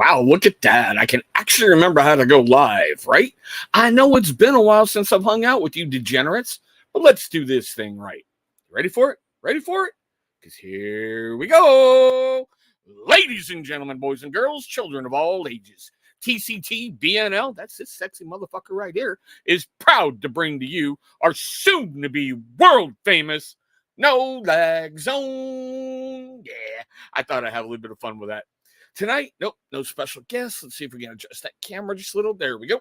Wow, look at that. I can actually remember how to go live, right? I know it's been a while since I've hung out with you degenerates, but let's do this thing right. Ready for it? Ready for it? Because here we go. Ladies and gentlemen, boys and girls, children of all ages, TCT BNL, that's this sexy motherfucker right here, is proud to bring to you our soon to be world famous No Lag Zone. Yeah, I thought I'd have a little bit of fun with that. Tonight, nope, no special guests. Let's see if we can adjust that camera just a little. There we go.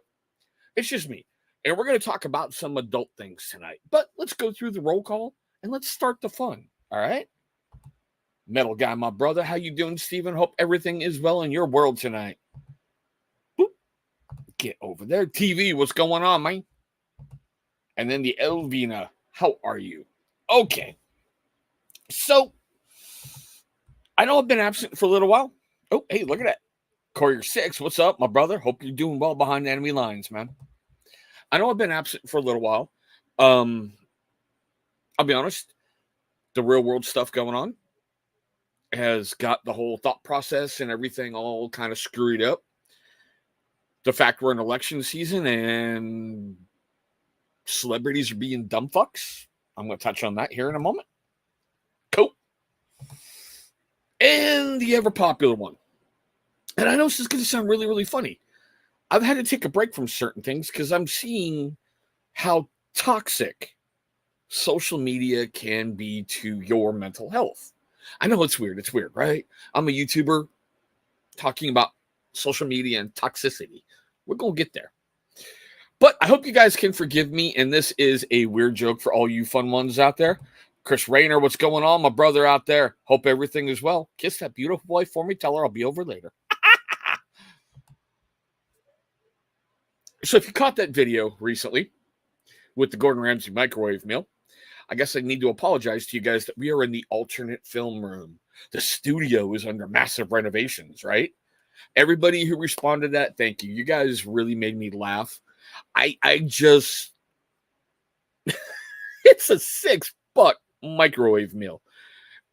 It's just me. And we're going to talk about some adult things tonight. But let's go through the roll call and let's start the fun. All right? Metal guy, my brother. How you doing, Steven? Hope everything is well in your world tonight. Boop. Get over there. TV, what's going on, man? And then the Elvina. How are you? Okay. So, I know I've been absent for a little while. Oh, hey, look at that. Courier 6, what's up, my brother? Hope you're doing well behind enemy lines, man. I know I've been absent for a little while. I'll be honest. The real world stuff going on has got the whole thought process and everything all kind of screwed up. The fact we're in election season and celebrities are being dumb fucks. I'm going to touch on that here in a moment. Cool. And the ever popular one. And I know this is going to sound really, really funny. I've had to take a break from certain things because I'm seeing how toxic social media can be to your mental health. I know it's weird. It's weird, right? I'm a YouTuber talking about social media and toxicity. We're going to get there. But I hope you guys can forgive me. And this is a weird joke for all you fun ones out there. Chris Rayner, what's going on, my brother out there? Hope everything is well. Kiss that beautiful boy for me. Tell her I'll be over later. So if you caught that video recently with the Gordon Ramsay microwave meal, I guess I need to apologize to you guys that we are in the alternate film room. The studio is under massive renovations, right? Everybody who responded to that, thank you. You guys really made me laugh. I just, it's a $6 microwave meal.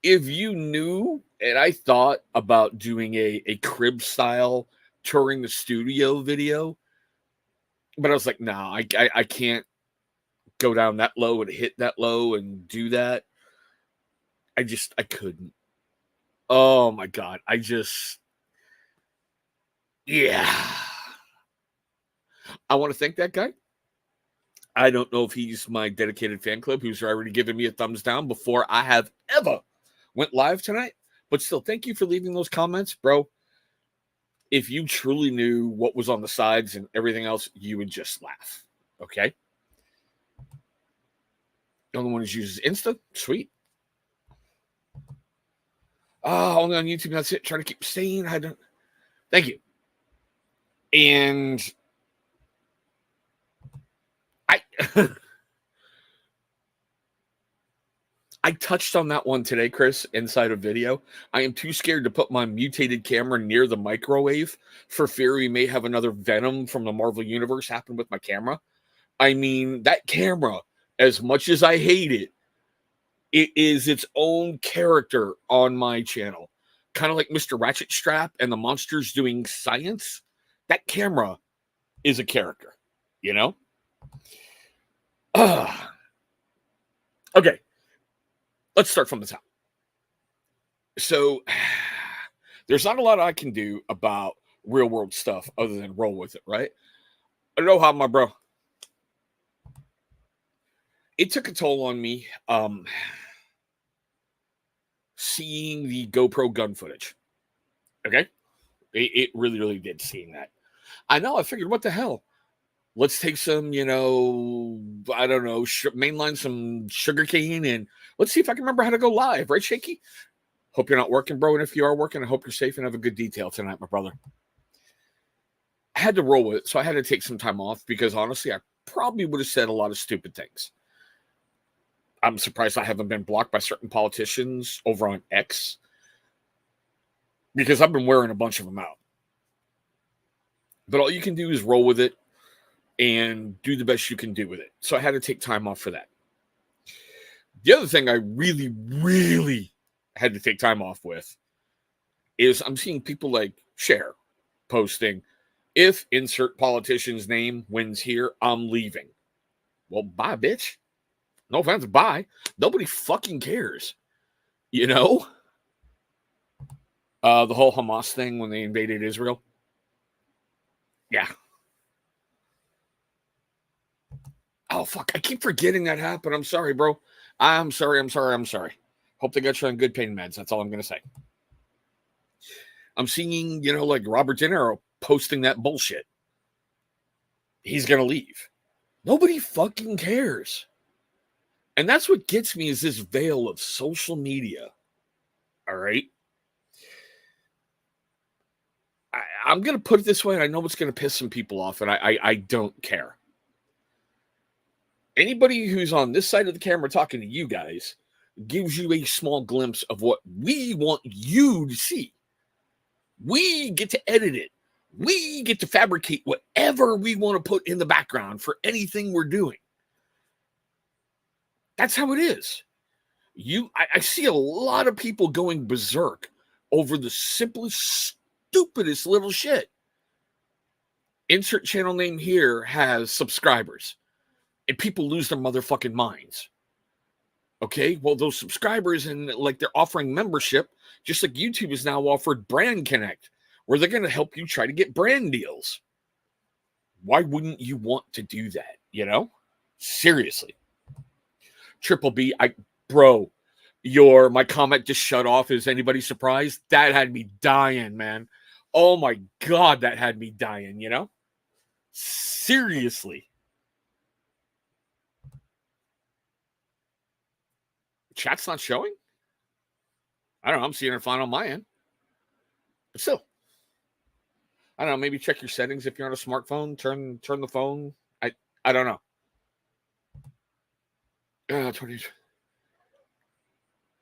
If you knew, and I thought about doing a crib style touring the studio video, but I was like, nah, I can't go down that low and hit that low and do that. I couldn't. Oh my God. Yeah. I want to thank that guy. I don't know if he's my dedicated fan club who's already given me a thumbs down before I have ever went live tonight. But still, thank you for leaving those comments, bro. If you truly knew what was on the sides and everything else, you would just laugh. Okay? The only one who uses Insta? Sweet. Only on YouTube. That's it. Try to keep saying I don't. Thank you. And I touched on that one today, Chris, inside a video. I am too scared to put my mutated camera near the microwave for fear we may have another Venom from the Marvel Universe happen with my camera. I mean, that camera, as much as I hate it, it is its own character on my channel. Kind of like Mr. Ratchet Strap and the Monsters Doing Science. That camera is a character, you know? Okay. Let's start from the top. So, there's not a lot I can do about real world stuff other than roll with it, right? Aloha, my bro. It took a toll on me seeing the GoPro gun footage. Okay? It really, really did, seeing that. I know, I figured, what the hell? Let's take some, I don't know, mainline some sugarcane and let's see if I can remember how to go live. Right, Shaky? Hope you're not working, bro. And if you are working, I hope you're safe and have a good detail tonight, my brother. I had to roll with it, so I had to take some time off because, honestly, I probably would have said a lot of stupid things. I'm surprised I haven't been blocked by certain politicians over on X because I've been wearing a bunch of them out. But all you can do is roll with it and do the best you can do with it. So I had to take time off for that. The other thing I really, really had to take time off with is I'm seeing people like Cher, posting, if insert politician's name wins here, I'm leaving. Well, bye, bitch. No offense, bye. Nobody fucking cares. You know? The whole Hamas thing when they invaded Israel. Yeah. Oh, fuck. I keep forgetting that happened. I'm sorry, bro. I'm sorry. Hope they got you on good pain meds. That's all I'm going to say. I'm seeing, like Robert De Niro posting that bullshit. He's going to leave. Nobody fucking cares. And that's what gets me is this veil of social media. All right? I'm going to put it this way, and I know it's going to piss some people off, and I don't care. Anybody who's on this side of the camera talking to you guys gives you a small glimpse of what we want you to see. We get to edit it. We get to fabricate whatever we want to put in the background for anything we're doing. That's how it is. I see a lot of people going berserk over the simplest, stupidest little shit. Insert channel name here has subscribers. And people lose their motherfucking minds. Okay, well, those subscribers and like they're offering membership, just like YouTube has now offered Brand Connect, where they're going to help you try to get brand deals. Why wouldn't you want to do that? Seriously. Triple B, my comment just shut off. Is anybody surprised? That had me dying, man. Oh my God, that had me dying, Seriously. Chat's not showing? I don't know. I'm seeing it fine on my end. But still. I don't know. Maybe check your settings if you're on a smartphone. Turn the phone. I don't know. 20.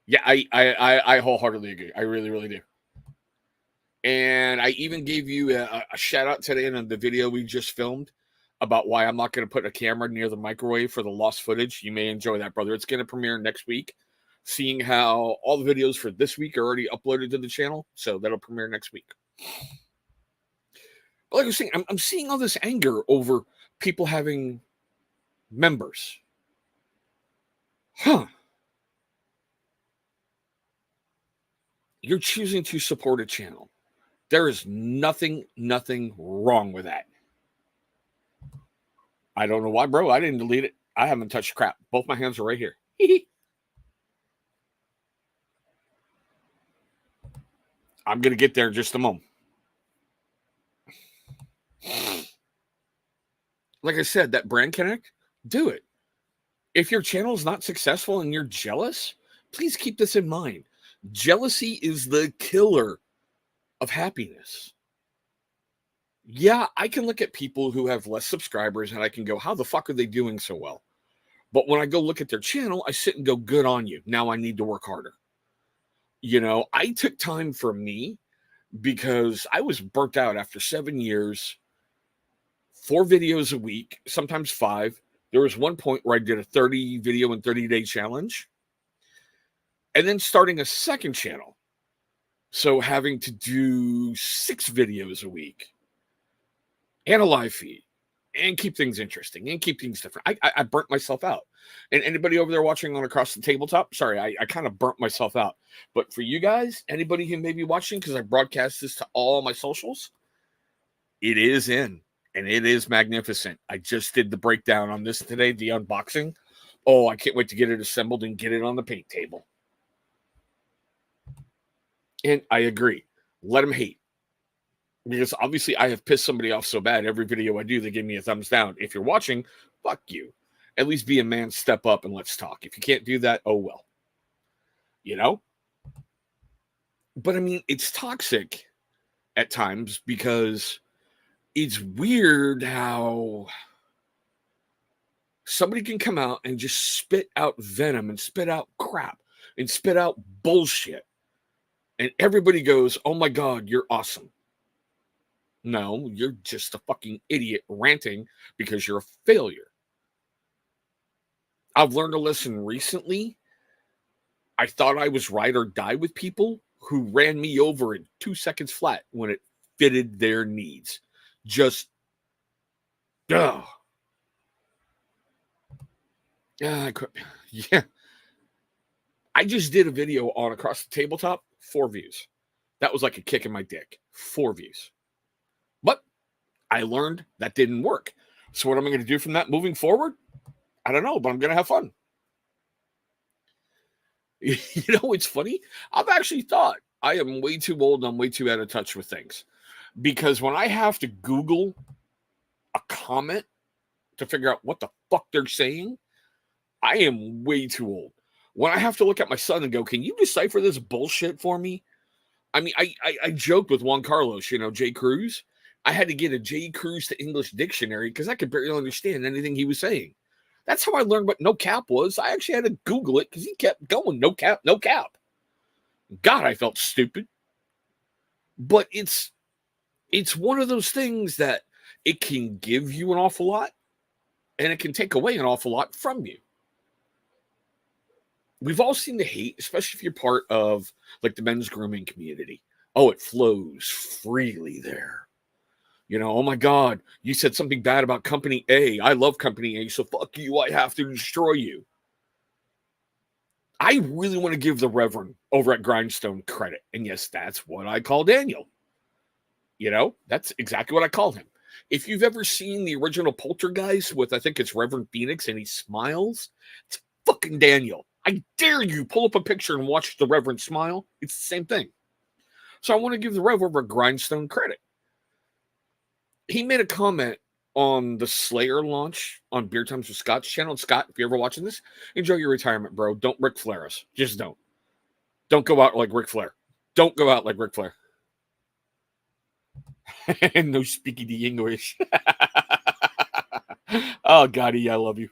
Yeah, I wholeheartedly agree. I really, really do. And I even gave you a shout out today in the video we just filmed about why I'm not going to put a camera near the microwave for the lost footage. You may enjoy that, brother. It's going to premiere next week. Seeing how all the videos for this week are already uploaded to the channel. So that'll premiere next week. But like I was saying, I'm seeing all this anger over people having members. You're choosing to support a channel. There is nothing wrong with that. I don't know why, bro. I didn't delete it. I haven't touched crap. Both my hands are right here. I'm going to get there in just a moment. Like I said, that Brand Connect, do it. If your channel is not successful and you're jealous, please keep this in mind. Jealousy is the killer of happiness. Yeah, I can look at people who have less subscribers and I can go, how the fuck are they doing so well? But when I go look at their channel, I sit and go, good on you. Now I need to work harder. I took time for me because I was burnt out after 7 years, 4 videos a week, sometimes 5. There was one point where I did a 30 video and 30-day challenge. And then starting a second channel. So having to do 6 videos a week. And a live feed. And keep things interesting. And keep things different. I burnt myself out. And anybody over there watching on Across the Tabletop, sorry, I kind of burnt myself out. But for you guys, anybody who may be watching, because I broadcast this to all my socials, it is in. And it is magnificent. I just did the breakdown on this today, the unboxing. Oh, I can't wait to get it assembled and get it on the paint table. And I agree. Let them hate. Because obviously I have pissed somebody off so bad. Every video I do, they give me a thumbs down. If you're watching, fuck you. At least be a man, step up, and let's talk. If you can't do that, oh well. But I mean, it's toxic at times because it's weird how somebody can come out and just spit out venom and spit out crap and spit out bullshit. And everybody goes, oh my God, you're awesome. No, you're just a fucking idiot ranting because you're a failure. I've learned a lesson recently. I thought I was ride or die with people who ran me over in 2 seconds flat when it fitted their needs. Just, yeah, I could, yeah. I just did a video on Across the Tabletop, 4 views. That was like a kick in my dick. 4 views. But I learned that didn't work. So what am I going to do from that moving forward? I don't know, but I'm going to have fun. You know, it's funny. I've actually thought I am way too old. I'm way too out of touch with things. Because when I have to Google a comment to figure out what the fuck they're saying, I am way too old. When I have to look at my son and go, can you decipher this bullshit for me? I mean, I joked with Juan Carlos, you know, J. Cruz. I had to get a J. Cruz to English dictionary because I could barely understand anything he was saying. That's how I learned what no cap was. I actually had to Google it because he kept going, no cap, no cap. God, I felt stupid. But it's one of those things that it can give you an awful lot and it can take away an awful lot from you. We've all seen the hate, especially if you're part of like the men's grooming community. Oh, it flows freely there. You know, oh my God, you said something bad about Company A. I love Company A, so fuck you. I have to destroy you. I really want to give the Reverend over at Grindstone credit. And yes, that's what I call Daniel. You know, that's exactly what I call him. If you've ever seen the original Poltergeist with, I think it's Reverend Phoenix, and he smiles, it's fucking Daniel. I dare you pull up a picture and watch the Reverend smile. It's the same thing. So I want to give the Rev over at Grindstone credit. He made a comment on the Slayer launch on Beer Times with Scott's channel. And Scott, if you're ever watching this, enjoy your retirement, bro. Don't Ric Flair us. Just don't. Don't go out like Ric Flair. Don't go out like Ric Flair. No speaking the English. Oh, Gotti, I love you.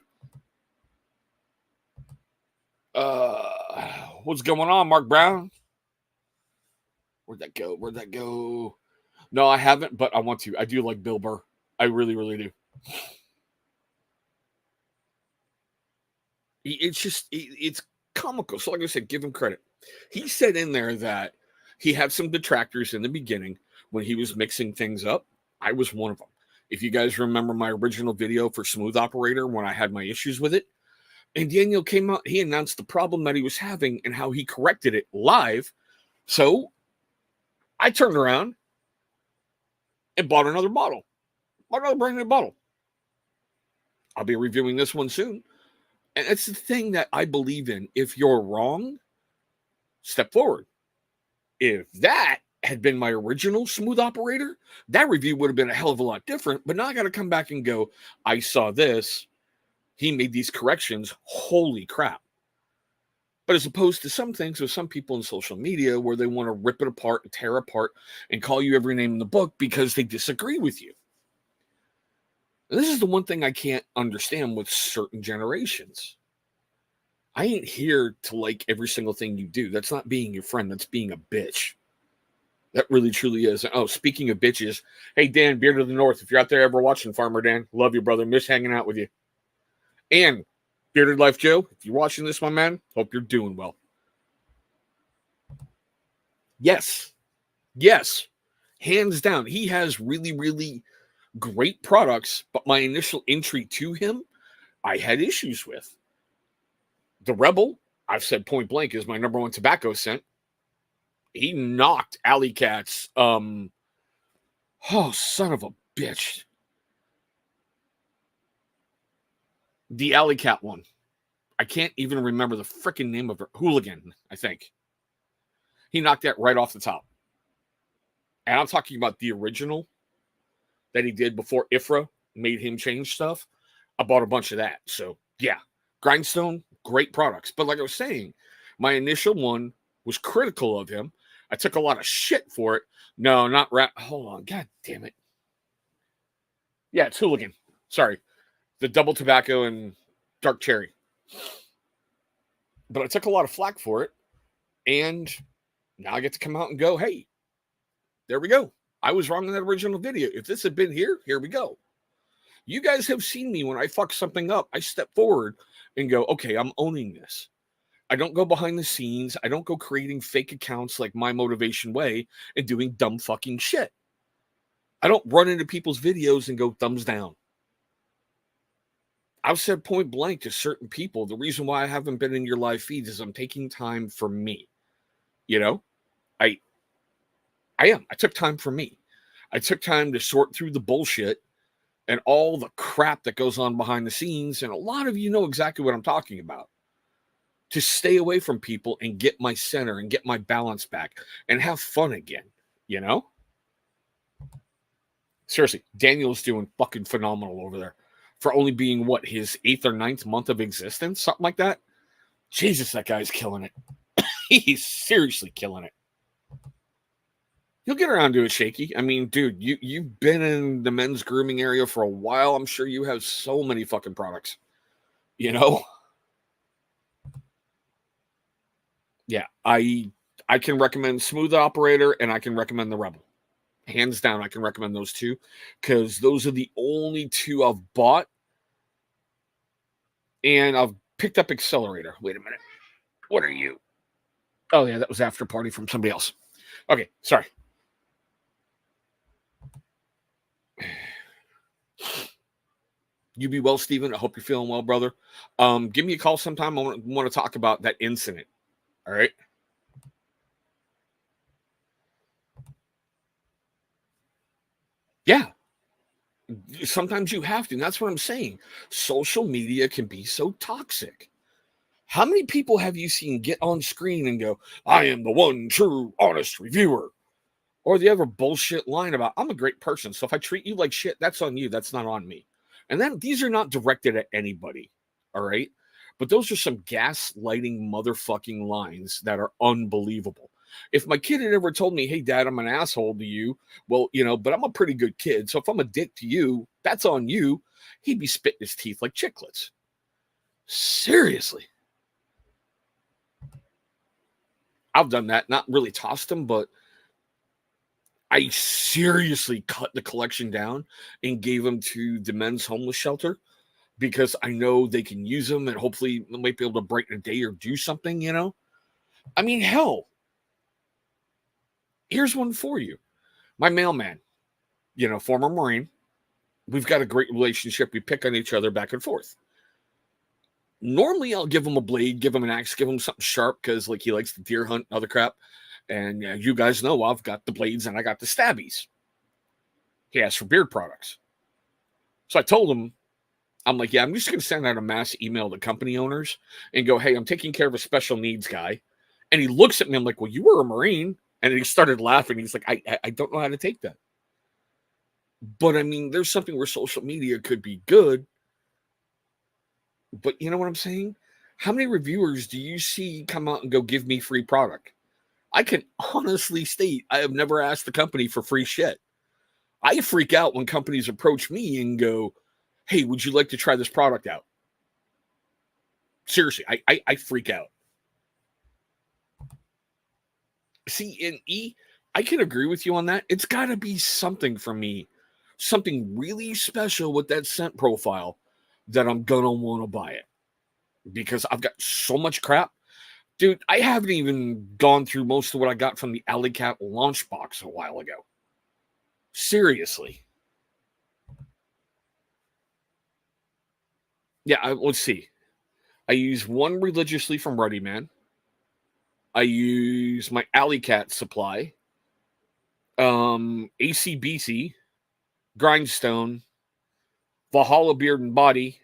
What's going on, Mark Brown? Where'd that go? No, I haven't, but I want to. I do like Bill Burr. I really, really do. It's comical. So like I said, give him credit. He said in there that he had some detractors in the beginning when he was mixing things up. I was one of them. If you guys remember my original video for Smooth Operator when I had my issues with it, and Daniel came out, he announced the problem that he was having and how he corrected it live. So I turned around and bought another bottle. Bought another brand new bottle. I'll be reviewing this one soon. And it's the thing that I believe in. If you're wrong, step forward. If that had been my original Smooth Operator, that review would have been a hell of a lot different. But now I got to come back and go, I saw this. He made these corrections. Holy crap. But as opposed to some things with some people in social media where they want to rip it apart and tear apart and call you every name in the book because they disagree with you. And this is the one thing I can't understand with certain generations. I ain't here to like every single thing you do. That's not being your friend. That's being a bitch. That really, truly is. Oh, speaking of bitches, hey, Dan, Beard of the North, if you're out there ever watching, Farmer Dan, love you, brother. Miss hanging out with you. And Bearded Life Joe, if you're watching this, my man, hope you're doing well. Yes, hands down, he has really, really great products, but my initial entry to him, I had issues with. The Rebel, I've said point blank, is my number one tobacco scent. He knocked Alley Cat's, oh, son of a bitch. The Alley Cat one. I can't even remember the freaking name of her. Hooligan, I think. He knocked that right off the top. And I'm talking about the original that he did before IFRA made him change stuff. I bought a bunch of that. So, yeah. Grindstone, great products. But like I was saying, my initial one was critical of him. I took a lot of shit for it. No, not hold on. God damn it. Yeah, it's Hooligan. Sorry. The double tobacco and dark cherry. But I took a lot of flack for it. And now I get to come out and go, hey, there we go. I was wrong in that original video. If this had been here we go. You guys have seen me when I fuck something up. I step forward and go, okay, I'm owning this. I don't go behind the scenes. I don't go creating fake accounts like My Motivation Way and doing dumb fucking shit. I don't run into people's videos and go thumbs down. I've said point blank to certain people, the reason why I haven't been in your live feeds is I'm taking time for me. You know, I am. I took time for me. I took time to sort through the bullshit and all the crap that goes on behind the scenes. And a lot of you know exactly what I'm talking about. To stay away from people and get my center and get my balance back and have fun again, you know? Seriously, Daniel's doing fucking phenomenal over there for only being what, his 8th or 9th month of existence, something like that. Jesus, that guy's killing it. He's seriously killing it. You'll get around to it, Shaky. I mean, dude, you've been in the men's grooming area for a while. I'm sure you have so many fucking products. You know? Yeah, I can recommend Smooth Operator and I can recommend the Rebel. Hands down, I can recommend those two because those are the only two I've bought. And I've picked up Accelerator. Wait a minute. What are you? Oh, yeah, that was After Party from somebody else. Okay, sorry. You be well, Steven. I hope you're feeling well, brother. Give me a call sometime. I want to talk about that incident. All right. Yeah. Sometimes you have to. And that's what I'm saying. Social media can be so toxic. How many people have you seen get on screen and go, I am the one true honest reviewer? Or the other bullshit line about, I'm a great person. So if I treat you like shit, that's on you. That's not on me. And then these are not directed at anybody. All right. But those are some gaslighting motherfucking lines that are unbelievable. If my kid had ever told me, hey, dad, I'm an asshole to you, well, but I'm a pretty good kid. So if I'm a dick to you, that's on you. He'd be spitting his teeth like chiclets. Seriously. I've done that. Not really tossed him, but I seriously cut the collection down and gave them to the men's homeless shelter because I know they can use them and hopefully they might be able to brighten a day or do something, I mean, hell, here's one for you. My mailman, former Marine, we've got a great relationship. We pick on each other back and forth. Normally, I'll give him a blade, give him an axe, give him something sharp because, like, he likes to deer hunt and other crap. And you guys know I've got the blades and I got the stabbies. He asked for beard products. So I told him, I'm like, yeah, I'm just going to send out a mass email to company owners and go, hey, I'm taking care of a special needs guy. And he looks at me. I'm like, well, you were a Marine. And he started laughing. He's like, I don't know how to take that. But I mean, there's something where social media could be good. But you know what I'm saying? How many reviewers do you see come out and go, give me free product? I can honestly state I have never asked the company for free shit. I freak out when companies approach me and go, hey, would you like to try this product out? Seriously, I freak out. See, in E, I can agree with you on that. It's got to be something for me, something really special with that scent profile that I'm going to want to buy it because I've got so much crap. Dude, I haven't even gone through most of what I got from the Alley Cat launch box a while ago. Seriously. Yeah, let's see. I use one religiously from Ruddy Man. I use my Alley Cat supply. ACBC, Grindstone, Valhalla Beard and Body.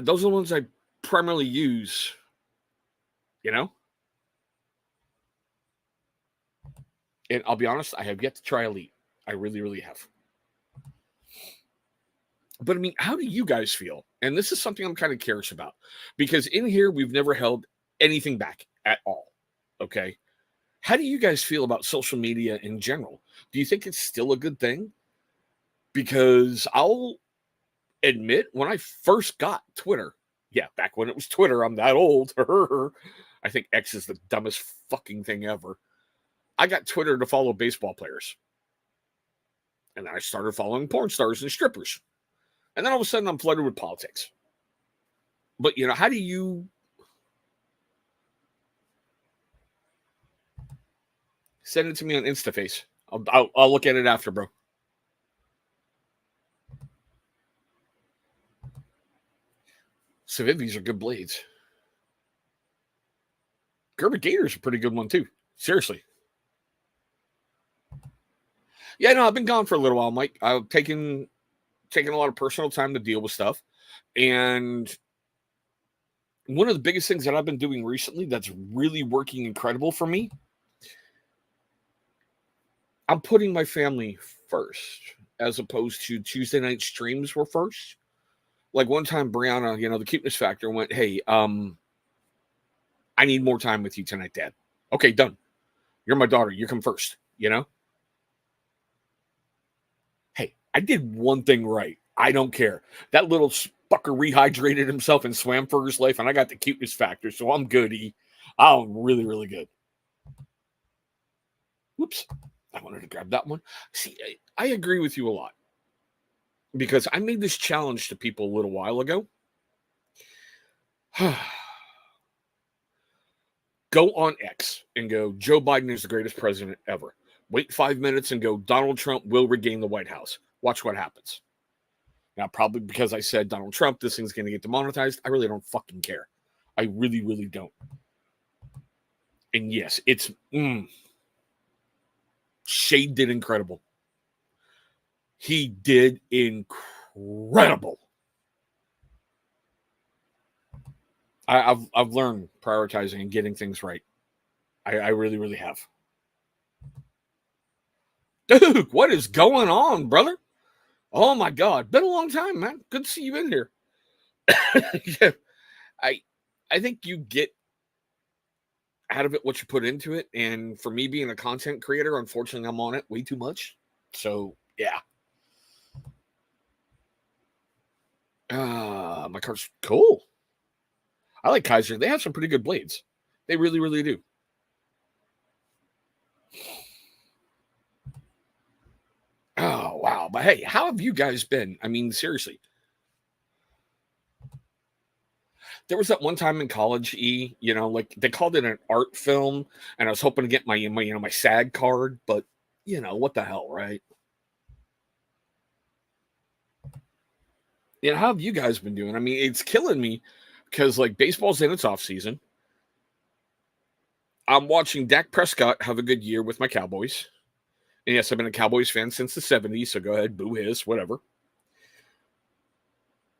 Those are the ones I primarily use, you know? And I'll be honest, I have yet to try Elite. I really, really have. But I mean, how do you guys feel? And this is something I'm kind of curious about because in here, we've never held anything back at all. Okay. How do you guys feel about social media in general? Do you think it's still a good thing? Because I'll admit, when I first got Twitter, yeah, back when it was Twitter, I'm that old. I think X is the dumbest fucking thing ever. I got Twitter to follow baseball players. And then I started following porn stars and strippers. And then all of a sudden I'm flooded with politics. But, how do you send it to me on InstaFace? I'll look at it after, bro. Civivis are good blades. Gerber Gator's a pretty good one too. Seriously. Yeah, no, I've been gone for a little while, Mike. I've taken a lot of personal time to deal with stuff. And one of the biggest things that I've been doing recently that's really working incredible for me, I'm putting my family first as opposed to Tuesday night streams were first. Like one time, Brianna, the cuteness factor went, "Hey, I need more time with you tonight, Dad." Okay, done. You're my daughter. You come first. Hey, I did one thing right. I don't care. That little fucker rehydrated himself and swam for his life, and I got the cuteness factor, so I'm goody. I'm really, really good. Whoops. I wanted to grab that one. See, I agree with you a lot because I made this challenge to people a little while ago. Go on X and go, Joe Biden is the greatest president ever. Wait 5 minutes and go, Donald Trump will regain the White House. Watch what happens. Now, probably because I said Donald Trump, this thing's going to get demonetized. I really don't fucking care. I really, really don't. And yes, it's Shade did incredible. He did incredible. I've learned prioritizing and getting things right. I really, really have. Dude, what is going on, brother? Oh my God, been a long time, man. Good to see you in here. Yeah, I think you get out of it what you put into it, and for me being a content creator, unfortunately, I'm on it way too much. So yeah. My car's cool. I like Kaiser. They have some pretty good blades. They really, really do. Oh wow! But hey, how have you guys been? I mean, seriously. There was that one time in college, like they called it an art film, and I was hoping to get my SAG card, but what the hell, right? How have you guys been doing? I mean, it's killing me because like baseball's in its off season. I'm watching Dak Prescott have a good year with my Cowboys. And yes, I've been a Cowboys fan since the 70s, so go ahead, boo his, whatever.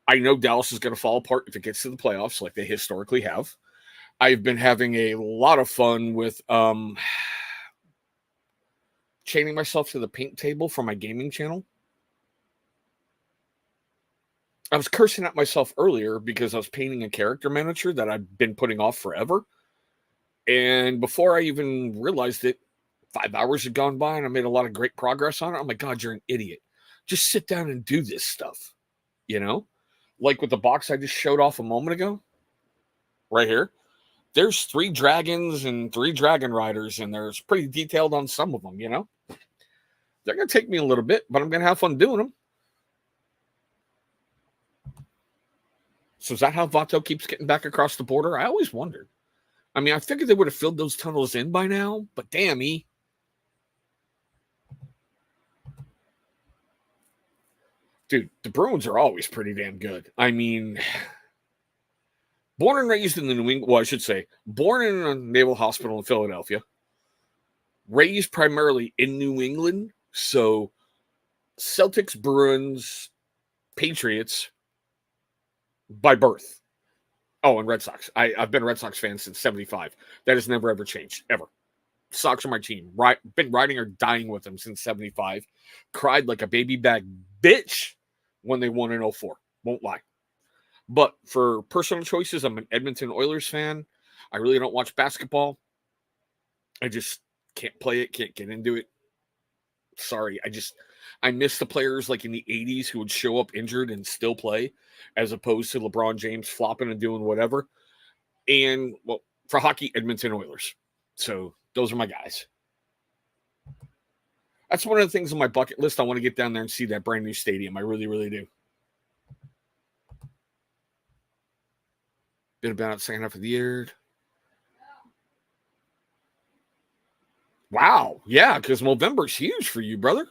I know Dallas is going to fall apart if it gets to the playoffs, like they historically have. I've been having a lot of fun with chaining myself to the paint table for my gaming channel. I was cursing at myself earlier because I was painting a character miniature that I've been putting off forever. And before I even realized it, 5 hours had gone by and I made a lot of great progress on it. I'm like, God, you're an idiot. Just sit down and do this stuff, you know? Like with the box I just showed off a moment ago, right here. There's 3 dragons and 3 dragon riders, and there's pretty detailed on some of them, They're going to take me a little bit, but I'm going to have fun doing them. So is that how Vato keeps getting back across the border? I always wondered. I mean, I figured they would have filled those tunnels in by now, but damn, dude, the Bruins are always pretty damn good. I mean, born and raised in the New England, well, I should say, born in a naval hospital in Philadelphia, raised primarily in New England. So Celtics, Bruins, Patriots by birth. Oh, and Red Sox. I've been a Red Sox fan since 75. That has never, ever changed, ever. Sox are my team. Right, been riding or dying with them since 75. Cried like a baby back bitch when they won in 04. Won't lie. But for personal choices, I'm an Edmonton Oilers fan. I really don't watch basketball. I just can't play it, can't get into it. Sorry. I miss the players like in the 80s who would show up injured and still play, as opposed to LeBron James flopping and doing whatever. And well, for hockey, Edmonton Oilers. So those are my guys. That's one of the things on my bucket list. I want to get down there and see that brand new stadium. I really, really do. Been about second half of the year. Wow. Yeah, because November's huge for you, brother.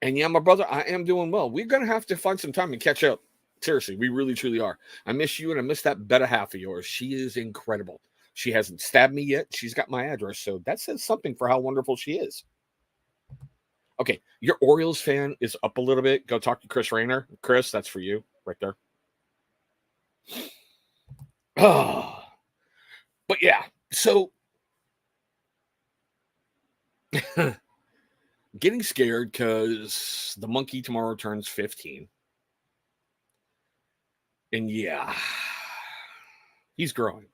And yeah, my brother, I am doing well. We're going to have to find some time and catch up. Seriously, we really, truly are. I miss you and I miss that better half of yours. She is incredible. She hasn't stabbed me yet. She's got my address. So that says something for how wonderful she is. Okay, your Orioles fan is up a little bit. Go talk to Chris Rayner. Chris, that's for you right there. Oh, but yeah, so getting scared because the monkey tomorrow turns 15. And yeah, he's growing.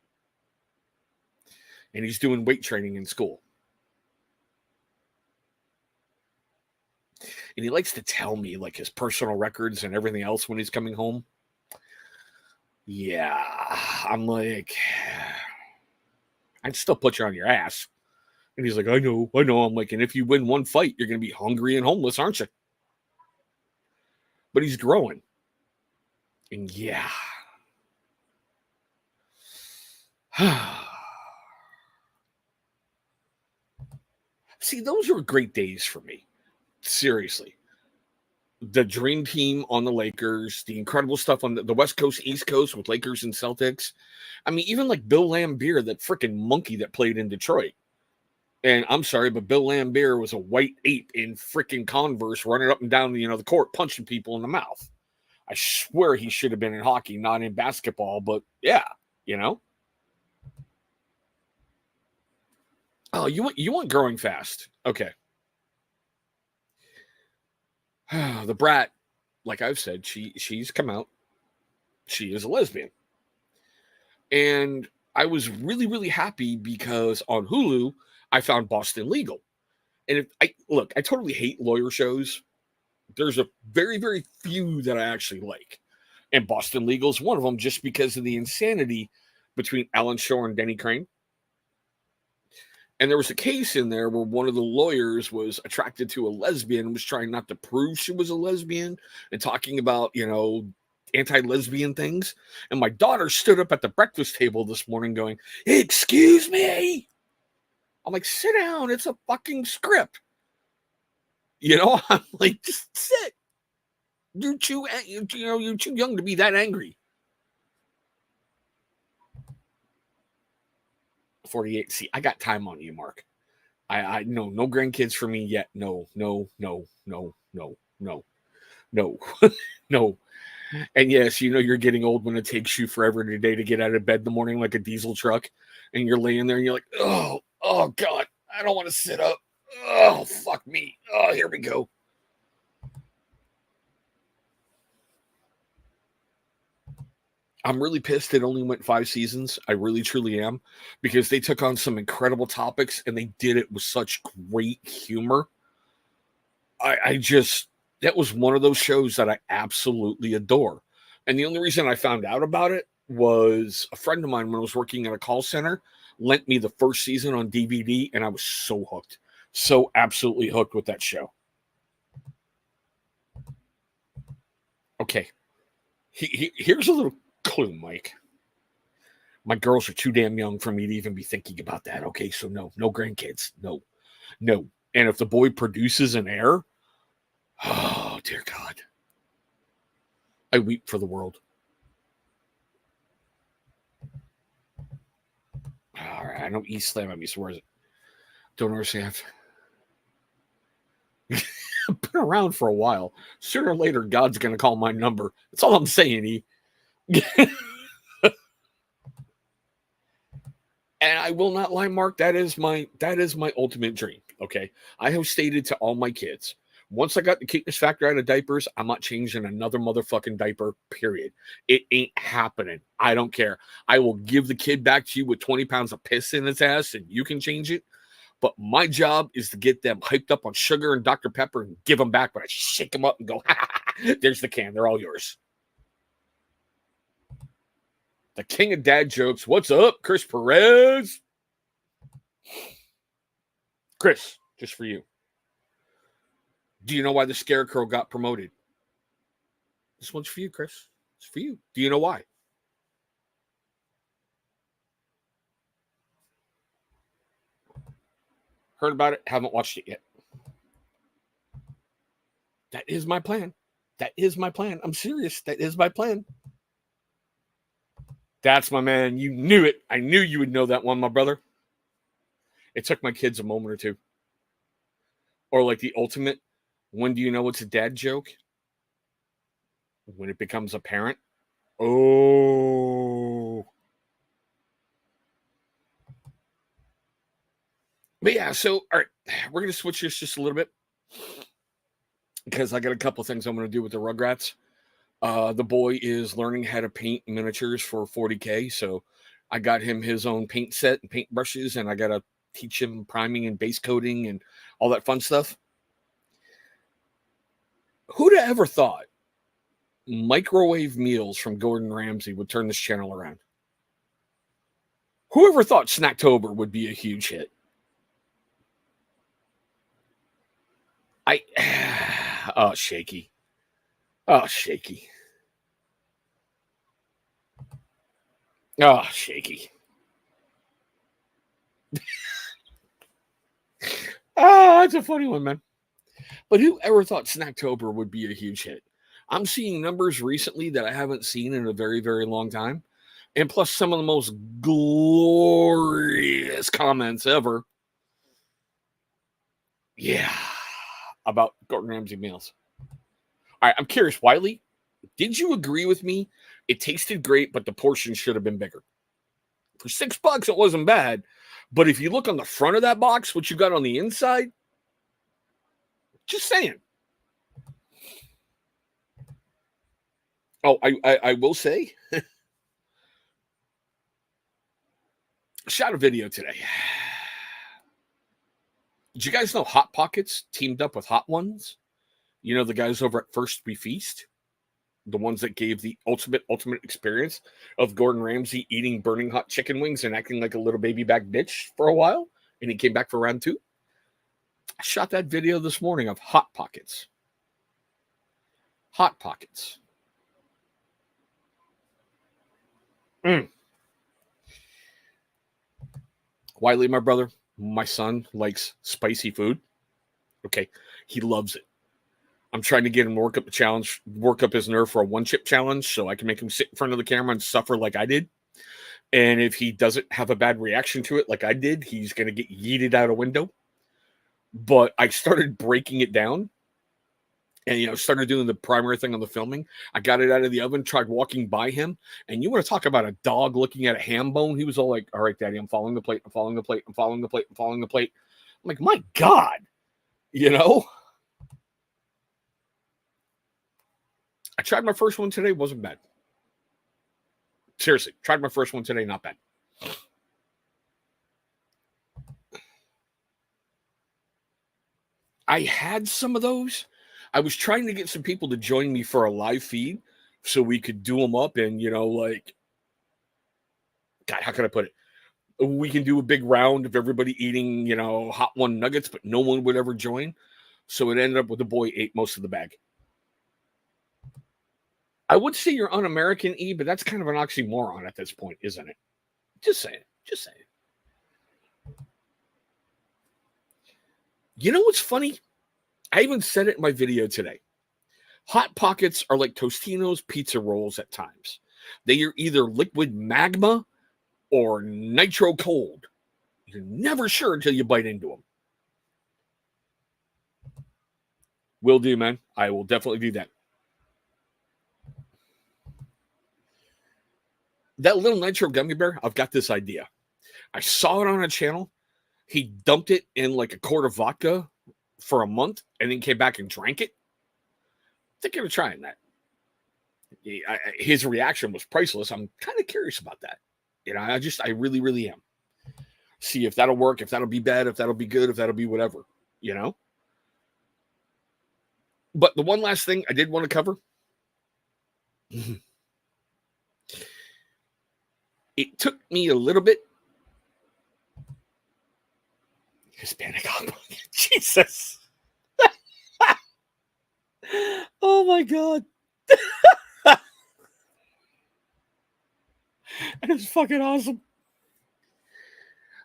And he's doing weight training in school. And he likes to tell me like his personal records and everything else when he's coming home. Yeah, I'm like, I'd still put you on your ass. And he's like, I know. I'm like, and if you win one fight, you're going to be hungry and homeless, aren't you? But he's growing. And yeah. See, those are great days for me. Seriously. The dream team on the Lakers, the incredible stuff on the West Coast, East Coast with Lakers and Celtics. I mean, even like Bill Laimbeer, that freaking monkey that played in Detroit. And I'm sorry, but Bill Laimbeer was a white ape in freaking Converse running up and down the court, punching people in the mouth. I swear he should have been in hockey, not in basketball, but yeah, you know. Oh, you want growing fast. Okay. The brat, like I've said, she's come out. She is a lesbian. And I was really, really happy because on Hulu, I found Boston Legal. And if I totally hate lawyer shows. There's a very, very few that I actually like. And Boston Legal is one of them just because of the insanity between Alan Shore and Denny Crane. And there was a case in there where one of the lawyers was attracted to a lesbian, was trying not to prove she was a lesbian and talking about, anti-lesbian things. And my daughter stood up at the breakfast table this morning going, "Excuse me." I'm like, "Sit down. It's a fucking script." I'm like, just sit. You're too young to be that angry. 48. See, I got time on you, Mark. I no grandkids for me yet. No. No. No. And yes, you're getting old when it takes you forever today to get out of bed in the morning like a diesel truck, and you're laying there and you're like, oh God, I don't want to sit up. Oh, fuck me. Oh, here we go. I'm really pissed it only went 5 seasons. I really truly am, because they took on some incredible topics and they did it with such great humor. I just, that was one of those shows that I absolutely adore. And the only reason I found out about it was a friend of mine, when I was working at a call center, lent me the first season on DVD, and I was so hooked. So absolutely hooked with that show. Okay. Here's a little clue, Mike. My girls are too damn young for me to even be thinking about that. Okay, so no grandkids. No. And if the boy produces an heir, oh dear God, I weep for the world. All right, I know East Slam at me, so where is it? Don't understand. I've been around for a while. Sooner or later, God's gonna call my number. That's all I'm saying, E. And I will not lie, Mark. That is my ultimate dream. Okay, I have stated to all my kids, once I got the cuteness factor out of diapers, I'm not changing another motherfucking diaper. Period. It ain't happening. I don't care. I will give the kid back to you with 20 pounds of piss in its ass, and you can change it. But my job is to get them hyped up on sugar and Dr. Pepper and give them back. But I shake them up and go, there's the can. They're all yours. The king of dad jokes. What's up, Chris Perez? Chris, just for you. Do you know why the Scarecrow got promoted? This one's for you, Chris. It's for you. Do you know why? Heard about it, haven't watched it yet. That is my plan. That is my plan. I'm serious. That is my plan. That's my man. You knew it. I knew you would know that one, my brother. It took my kids a moment or two. Or like the ultimate, when do you know it's a dad joke? When it becomes apparent. Oh. But yeah, so all right, we're going to switch this just a little bit because I got a couple things I'm going to do with the Rugrats. The boy is learning how to paint miniatures for 40K, so I got him his own paint set and paint brushes, and I got to teach him priming and base coating and all that fun stuff. Who'd have ever thought microwave meals from Gordon Ramsay would turn this channel around? Whoever thought Snacktober would be a huge hit? Oh, shaky. Oh, shaky. Oh, shaky. That's a funny one, man. But who ever thought Snacktober would be a huge hit? I'm seeing numbers recently that I haven't seen in a very, very long time. And plus some of the most glorious comments ever. Yeah. About Gordon Ramsay meals. All right, I'm curious, Wiley, did you agree with me? It tasted great, but the portion should have been bigger. For $6, it wasn't bad. But if you look on the front of that box, what you got on the inside, just saying. Oh, I will say, shot a video today. Did you guys know Hot Pockets teamed up with Hot Ones? You know, the guys over at First We Feast? The ones that gave the ultimate experience of Gordon Ramsay eating burning hot chicken wings and acting like a little baby back bitch for a while. And he came back for round 2. I shot that video this morning of Hot Pockets. Hot Pockets. Wiley, my brother, my son likes spicy food. Okay, he loves it. I'm trying to get him to work up his nerve for a 1-chip challenge so I can make him sit in front of the camera and suffer like I did. And if he doesn't have a bad reaction to it like I did, he's going to get yeeted out a window. But I started breaking it down and, started doing the primary thing on the filming. I got it out of the oven, tried walking by him. And you want to talk about a dog looking at a ham bone? He was all like, all right, Daddy, I'm following the plate. I'm following the plate. I'm following the plate. I'm following the plate. I'm like, my God, I tried my first one today. Wasn't bad. Seriously, tried my first one today. Not bad. I had some of those. I was trying to get some people to join me for a live feed so we could do them up and, God, how can I put it? We can do a big round of everybody eating, Hot One nuggets, but no one would ever join. So it ended up with the boy ate most of the bag. I would say you're un-American, E, but that's kind of an oxymoron at this point, isn't it? Just saying. Just saying. You know what's funny? I even said it in my video today. Hot Pockets are like Tostino's pizza rolls at times. They are either liquid magma or nitro cold. You're never sure until you bite into them. Will do, man. I will definitely do that. That little nitro gummy bear, I've got this idea. I saw it on a channel. He dumped it in like a quart of vodka for a month and then came back and drank it. Thinking of trying that. His reaction was priceless. I'm kind of curious about that. I really, really am. See if that'll work, if that'll be bad, if that'll be good, if that'll be whatever, But the one last thing I did want to cover. It took me a little bit. Hispanic hot pocket. Jesus. Oh my God. That is fucking awesome.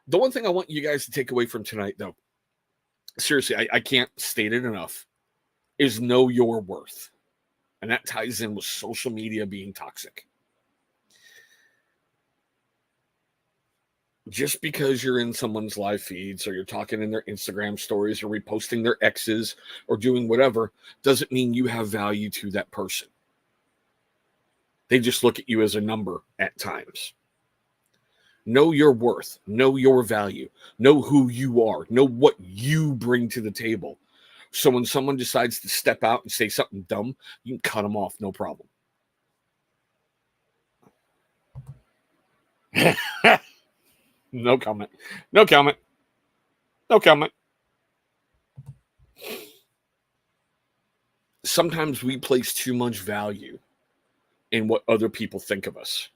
The one thing I want you guys to take away from tonight, though, seriously, I can't state it enough, is know your worth. And that ties in with social media being toxic. Just because you're in someone's live feeds or you're talking in their Instagram stories or reposting their exes or doing whatever doesn't mean you have value to that person. They just look at you as a number at times. Know your worth, know your value, know who you are, know what you bring to the table. So when someone decides to step out and say something dumb, you can cut them off, no problem. No comment. No comment. No comment. Sometimes we place too much value in what other people think of us.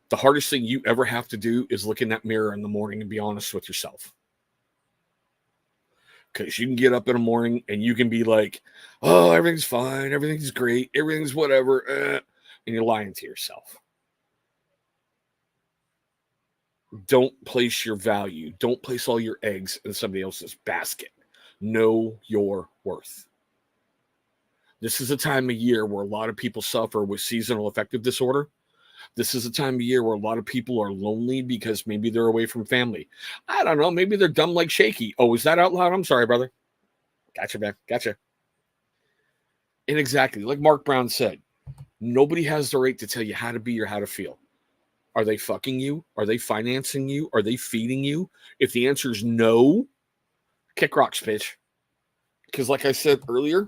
The hardest thing you ever have to do is look in that mirror in the morning and be honest with yourself. Because you can get up in the morning and you can be like, oh, everything's fine, everything's great, everything's whatever, and you're lying to yourself. Don't place your value, don't place all your eggs in somebody else's basket. Know your worth. This is a time of year where a lot of people suffer with seasonal affective disorder. This is a time of year where a lot of people are lonely because maybe they're away from family. I don't know. Maybe they're dumb like Shaky. Oh, is that out loud? I'm sorry, brother. Gotcha, man. Gotcha. And exactly like Mark Brown said, nobody has the right to tell you how to be or how to feel. Are they fucking you? Are they financing you? Are they feeding you? If the answer is no, kick rocks, bitch. Because like I said earlier,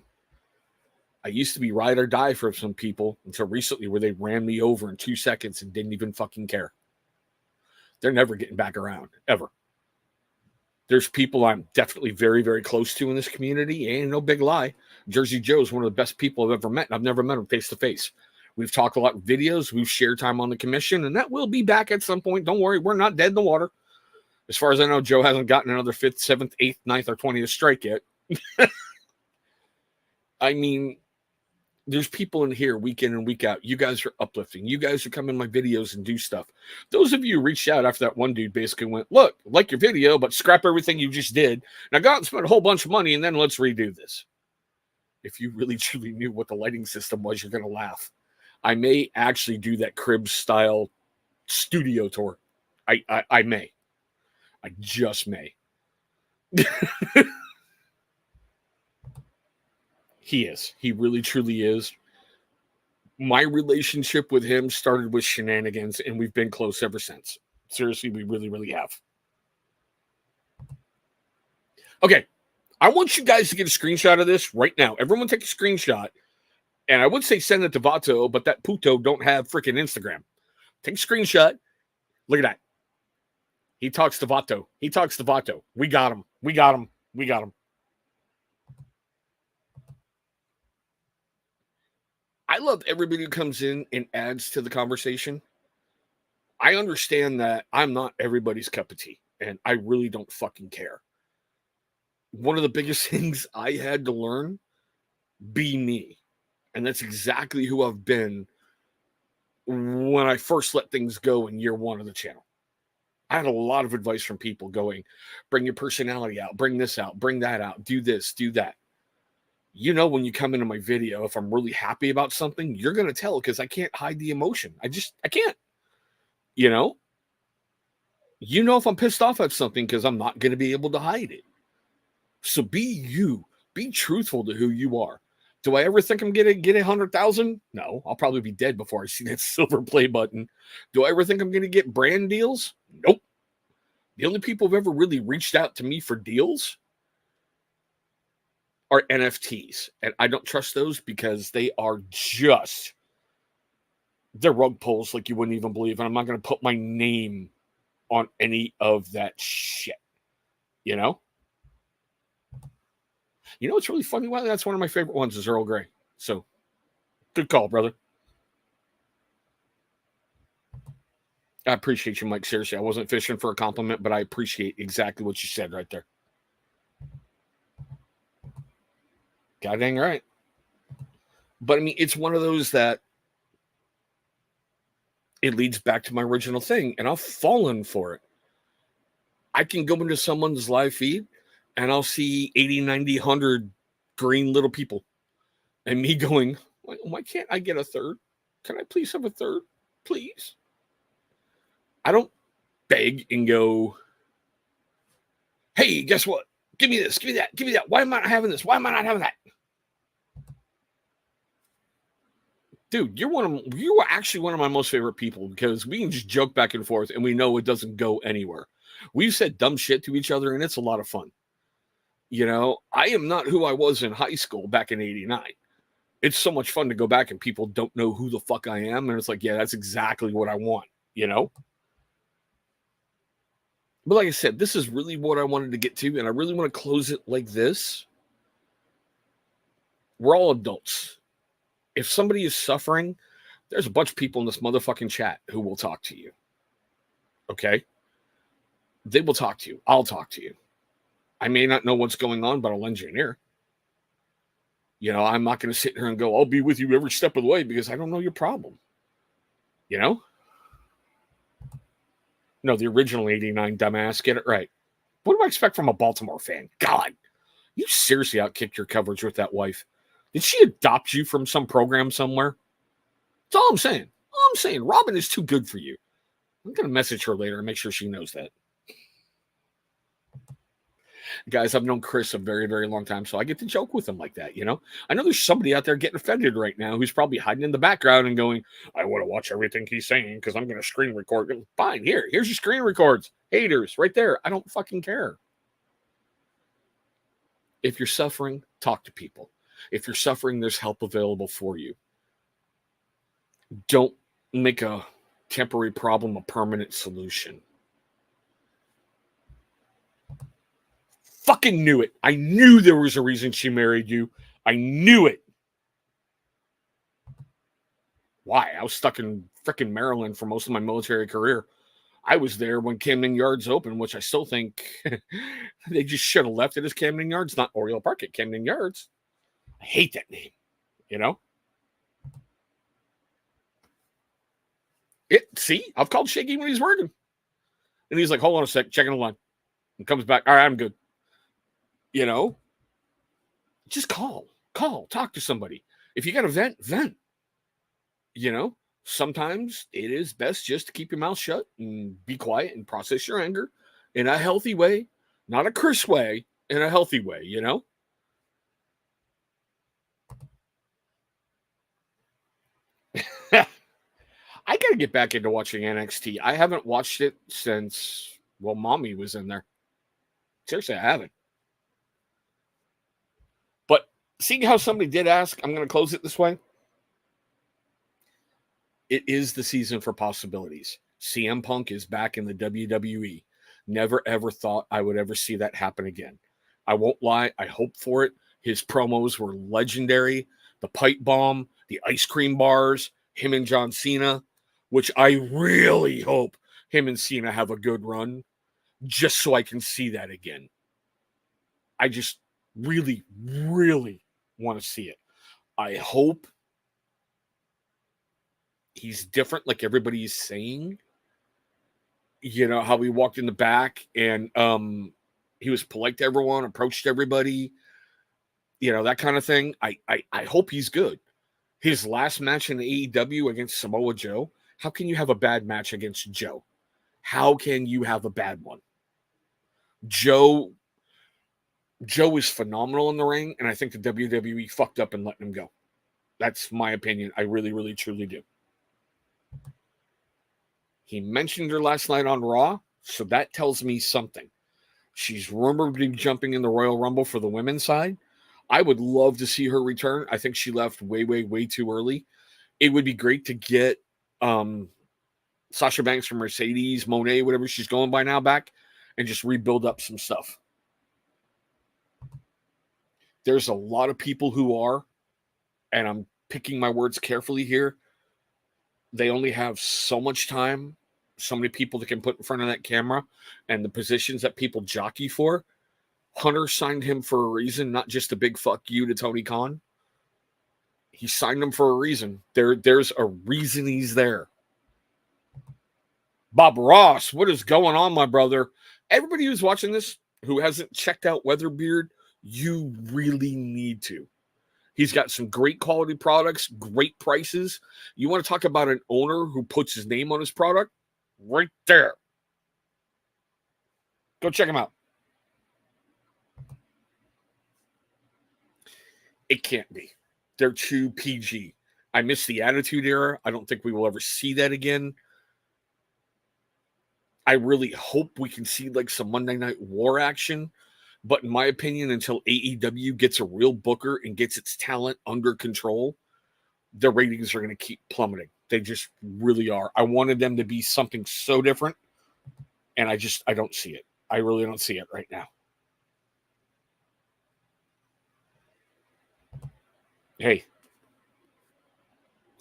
I used to be ride or die for some people until recently where they ran me over in 2 seconds and didn't even fucking care. They're never getting back around, ever. There's people I'm definitely very, very close to in this community. Ain't no big lie. Jersey Joe is one of the best people I've ever met, and I've never met him face to face. We've talked a lot of videos. We've shared time on the commission, and that will be back at some point. Don't worry, we're not dead in the water. As far as I know, Joe hasn't gotten another 5th, 7th, 8th, 9th, or 20th strike yet. I mean, there's people in here week in and week out. You guys are uplifting. You guys are come in my videos and do stuff. Those of you who reached out after that one dude basically went, look, like your video, but scrap everything you just did. Now go out and spend a whole bunch of money and then let's redo this. If you really truly knew what the lighting system was, you're going to laugh. I may actually do that crib style studio tour. I may. I just may. He is. He really, truly is. My relationship with him started with shenanigans, and we've been close ever since. Seriously, we really, really have. Okay, I want you guys to get a screenshot of this right now. Everyone take a screenshot, and I would say send it to Vato, but that puto don't have freaking Instagram. Take a screenshot. Look at that. He talks to Vato. He talks to Vato. We got him. We got him. We got him. I love everybody who comes in and adds to the conversation. I understand that I'm not everybody's cup of tea, and I really don't fucking care. One of the biggest things I had to learn, be me. And that's exactly who I've been when I first let things go in year one of the channel. I had a lot of advice from people going, bring your personality out, bring this out, bring that out, do this, do that. You know, when you come into my video, if I'm really happy about something, you're going to tell because I can't hide the emotion. I can't. You know if I'm pissed off at something because I'm not going to be able to hide it. So be you. Be truthful to who you are. Do I ever think I'm going to get 100,000? No, I'll probably be dead before I see that silver play button. Do I ever think I'm going to get brand deals? Nope. The only people who've ever really reached out to me for deals are NFTs. And I don't trust those because they are they're rug pulls like you wouldn't even believe. And I'm not going to put my name on any of that shit. You know? You know what's really funny? Well, that's one of my favorite ones is Earl Grey. So, good call, brother. I appreciate you, Mike. Seriously, I wasn't fishing for a compliment, but I appreciate exactly what you said right there. God dang right. But I mean, it's one of those that it leads back to my original thing, and I've fallen for it. I can go into someone's live feed and I'll see 80, 90, 100 green little people. And me going, why can't I get a third? Can I please have a third? Please. I don't beg and go, hey, guess what? Give me this, give me that, give me that. Why am I not having this? Why am I not having that? Dude, you are actually one of my most favorite people because we can just joke back and forth and we know it doesn't go anywhere. We've said dumb shit to each other and it's a lot of fun. You know, I am not who I was in high school back in 89. It's so much fun to go back and people don't know who the fuck I am. And it's like, yeah, that's exactly what I want, you know? But like I said, this is really what I wanted to get to. And I really want to close it like this. We're all adults. If somebody is suffering, there's a bunch of people in this motherfucking chat who will talk to you. Okay? They will talk to you. I'll talk to you. I may not know what's going on, but I'll lend you an ear. You know, I'm not going to sit here and go, I'll be with you every step of the way because I don't know your problem. You know? No, the original 89 dumbass. Get it right. What do I expect from a Baltimore fan? God, you seriously outkicked your coverage with that wife. Did she adopt you from some program somewhere? That's all I'm saying. All I'm saying, Robin is too good for you. I'm going to message her later and make sure she knows that. Guys, I've known Chris a very, very long time, so I get to joke with him like that, you know? I know there's somebody out there getting offended right now who's probably hiding in the background and going, I want to watch everything he's saying because I'm going to screen record. Fine, here's your screen records. Haters, right there. I don't fucking care. If you're suffering, talk to people. If you're suffering, there's help available for you. Don't make a temporary problem a permanent solution. Fucking knew it. I knew there was a reason she married you. I knew it. Why? I was stuck in freaking Maryland for most of my military career. I was there when Camden Yards opened, which I still think they just should have left it as Camden Yards, not Oriole Park at Camden Yards. I hate that name, you know? See, I've called Shaky when he's working. And he's like, hold on a sec, checking the line. And comes back, all right, I'm good. You know? Just call, talk to somebody. If you got to vent. You know? Sometimes it is best just to keep your mouth shut and be quiet and process your anger in a healthy way, not a Chris way, in a healthy way, you know? I got to get back into watching NXT. I haven't watched it since, well, Mommy was in there. Seriously, I haven't. But seeing how somebody did ask, I'm going to close it this way. It is the season for possibilities. CM Punk is back in the WWE. Never, ever thought I would ever see that happen again. I won't lie. I hope for it. His promos were legendary. The pipe bomb, the ice cream bars, him and John Cena, which I really hope him and Cena have a good run just so I can see that again. I just really, really want to see it. I hope he's different, like everybody is saying. You know, how he walked in the back and he was polite to everyone, approached everybody, you know, that kind of thing. I hope he's good. His last match in the AEW against Samoa Joe, how can you have a bad match against Joe? How can you have a bad one? Joe is phenomenal in the ring, and I think the WWE fucked up and letting him go. That's my opinion. I really, really, truly do. He mentioned her last night on Raw, so that tells me something. She's rumored to be jumping in the Royal Rumble for the women's side. I would love to see her return. I think she left way, way, way too early. It would be great to get Sasha Banks from Mercedes, Monet, whatever she's going by now, back and just rebuild up some stuff. There's a lot of people who are, and I'm picking my words carefully here, they only have so much time, so many people that can put in front of that camera, and the positions that people jockey for. Hunter signed him for a reason, not just a big fuck you to Tony Khan. He signed him for a reason. There's a reason he's there. Bob Ross, what is going on, my brother? Everybody who's watching this, who hasn't checked out Weatherbeard, you really need to. He's got some great quality products, great prices. You want to talk about an owner who puts his name on his product? Right there. Go check him out. It can't be. They're too PG. I miss the Attitude Era. I don't think we will ever see that again. I really hope we can see like some Monday Night War action. But in my opinion, until AEW gets a real booker and gets its talent under control, the ratings are going to keep plummeting. They just really are. I wanted them to be something so different, and I don't see it. I really don't see it right now. Hey,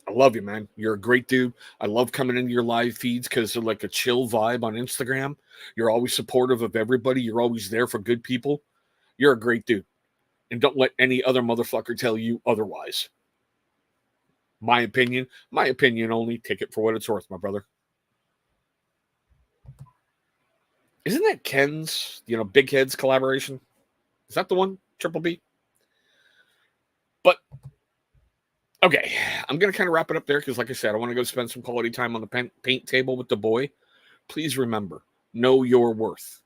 I love you, man. You're a great dude. I love coming into your live feeds because they're like a chill vibe on Instagram. You're always supportive of everybody. You're always there for good people. You're a great dude. And don't let any other motherfucker tell you otherwise. My opinion only. Take it for what it's worth, my brother. Isn't that Ken's, Big Heads collaboration? Is that the one? Triple B? But, okay, I'm going to kind of wrap it up there because, like I said, I want to go spend some quality time on the paint table with the boy. Please remember, know your worth.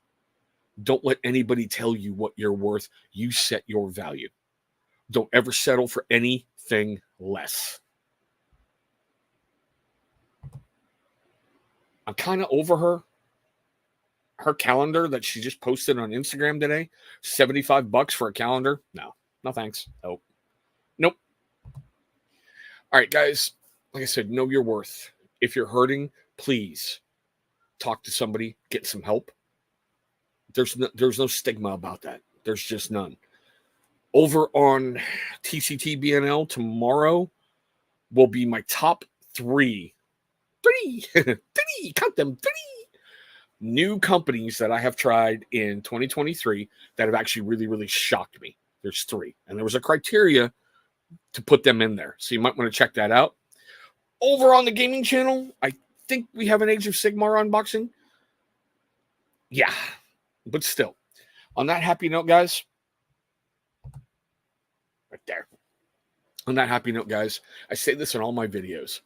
Don't let anybody tell you what you're worth. You set your value. Don't ever settle for anything less. I'm kind of over her. Her calendar that she just posted on Instagram today, $75 for a calendar. No thanks. Nope. All right, guys. Like I said, know your worth. If you're hurting, please talk to somebody, get some help. There's no stigma about that. There's just none. Over on TCT BNL tomorrow will be my top three, count them, 3 new companies that I have tried in 2023 that have actually really, really shocked me. There's 3. And there was a criteria to put them in there. So you might want to check that out. Over on the gaming channel, I think we have an Age of Sigmar unboxing. Yeah, but still. On that happy note, guys. Right there. On that happy note, guys, I say this in all my videos.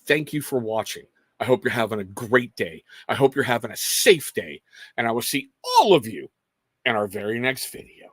Thank you for watching. I hope you're having a great day. I hope you're having a safe day. And I will see all of you in our very next video.